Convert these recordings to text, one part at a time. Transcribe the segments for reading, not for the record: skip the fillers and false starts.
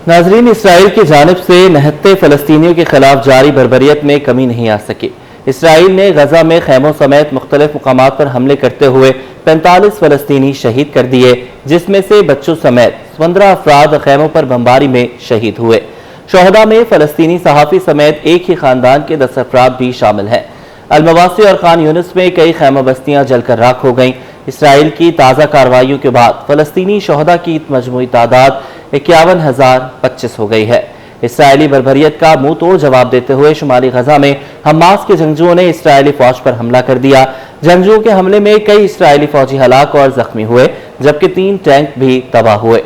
नाजरीन, इसराइल की जानिब से निहत्ते फलस्तीनियों के खिलाफ जारी बर्बरियत में कमी नहीं आ सकी। इसराइल ने गजा में खैमों समेत मुख्तलिफ मुकामात पर हमले करते हुए 45 फलस्तीनी शहीद कर दिए, जिसमें से बच्चों समेत 15 अफराद खैमों पर बमबारी में शहीद हुए। शोहदा में फलस्तीनी सहाफ़ी समेत एक ही खानदान के 10 अफराद भी शामिल हैं। अल-मवासी और खान यूनिस में कई खैमा बस्तियां जलकर राख हो गईं। इसराइल की ताज़ा कार्रवाइयों के बाद फलस्तीनी शोहदा की मजमूई तादाद 51,025 हो गई है। इसराइली बर्बरियत का मुंह तोड़ जवाब देते हुए शुमाली गजा में हमास के जंगजुओं ने इसराइली फौज पर हमला कर दिया। जंगजुओं के हमले में कई इसराइली फौजी हलाक और जख्मी हुए, जबकि 3 टैंक भी तबाह हुए।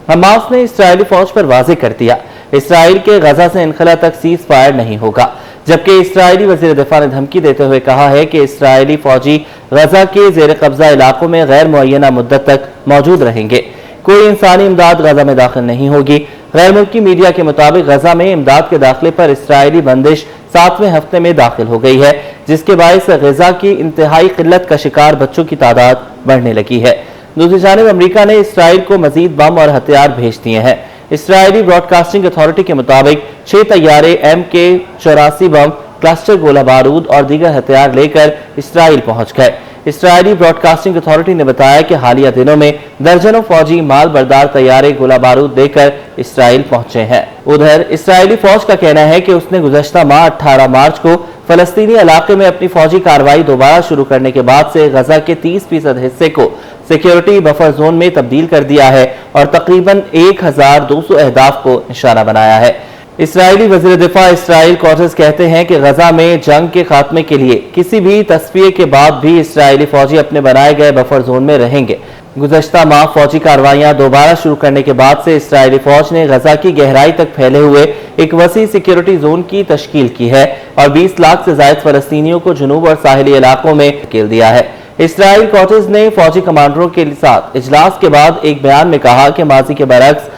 हमास ने इसराइली फौज पर वाज़ेह कर दिया, इसराइल के गजा से इनखला तक सीज फायर नहीं होगा, जबकि इसराइली वज़ीर दिफा ने धमकी देते हुए कहा है कि इसराइली फौजी गजा के ज़ेर कब्जा इलाकों में गैर मुअय्यना मुद्दत तक मौजूद रहेंगे। कोई इंसानी इमदाद गजा में दाखिल नहीं होगी। गैर मुल्की मीडिया के मुताबिक गजा में इमदाद के दाखिले पर इसराइली बंदिश 7वें हफ्ते में दाखिल हो गई है, जिसके बायस गजा की इंतहाई किल्लत का शिकार बच्चों की तादाद बढ़ने लगी है। दूसरी जानिब अमरीका ने इसराइल को मजीद बम और हथियार भेज दिए हैं। इसराइली ब्रॉडकास्टिंग अथॉरिटी के मुताबिक 6 तैयारे MK-84 बम, क्लस्टर गोला बारूद और दीगर हथियार लेकर इसराइल पहुंच गए। इसराइली ब्रॉडकास्टिंग अथॉरिटी ने बताया कि हालिया दिनों में दर्जनों फौजी माल बरदार तैयारे गोला बारूद लेकर इसराइल पहुंचे हैं। उधर इसराइली फौज का कहना है कि उसने गुज़श्ता माह 18 मार्च को फलस्तीनी इलाके में अपनी फौजी कार्रवाई दोबारा शुरू करने के बाद से गजा के 30% हिस्से को सिक्योरिटी बफर जोन में तब्दील कर दिया है और तकरीबन 1200 अहदाफ को निशाना बनाया है। इसराइली वज़ीर दिफा इसराइल क्वार्टर्स कहते हैं कि गजा में जंग के खात्मे के लिए किसी भी तस्फिये के बाद भी इसराइली फौजी अपने बनाए गए बफर जोन में रहेंगे। गुज़श्ता माह फौजी कार्रवाइयां दोबारा शुरू करने के बाद से इसराइली फौज ने गजा की गहराई तक फैले हुए एक वसी सिक्योरिटी जोन की तश्कील की है और 20 लाख से ज्यादा फलस्तीनियों को जुनूब और साहिली इलाकों में धकेल दिया है। इसराइल क्वार्टर्स ने फौजी कमांडरों के साथ इजलास के बाद एक बयान में कहा कि माजी के बरक्स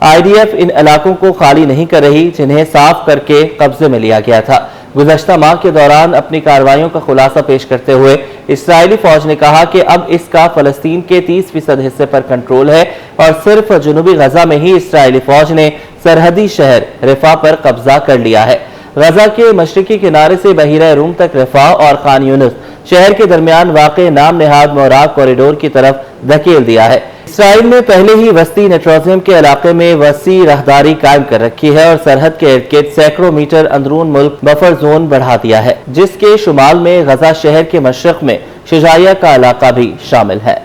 IDF इन इलाकों को खाली नहीं कर रही, जिन्हें साफ करके कब्जे में लिया गया था। गुज़श्ता माह के दौरान अपनी कार्रवाइयों का खुलासा पेश करते हुए इसराइली फौज ने कहा कि अब इसका फलस्तीन के 30% हिस्से पर कंट्रोल है और सिर्फ जुनूबी गजा में ही इसराइली फौज ने सरहदी शहर रिफा पर कब्जा कर लिया है। गजा के मशरकी किनारे से बहीरा रूम तक रिफा और खान यूनिस शहर के दरमियान वाक़े नाम नेहाद मोराक कॉरिडोर की तरफ धकेल दिया है। इसराइल ने पहले ही वस्ती नेट्रोजियम के इलाके में वसी राहदारी कायम कर रखी है और सरहद के इर्द गिर्द सैकड़ों मीटर अंदरून मुल्क बफर जोन बढ़ा दिया है, जिसके शुमाल में गजा शहर के मशरक में शुजाइया का इलाका भी शामिल है।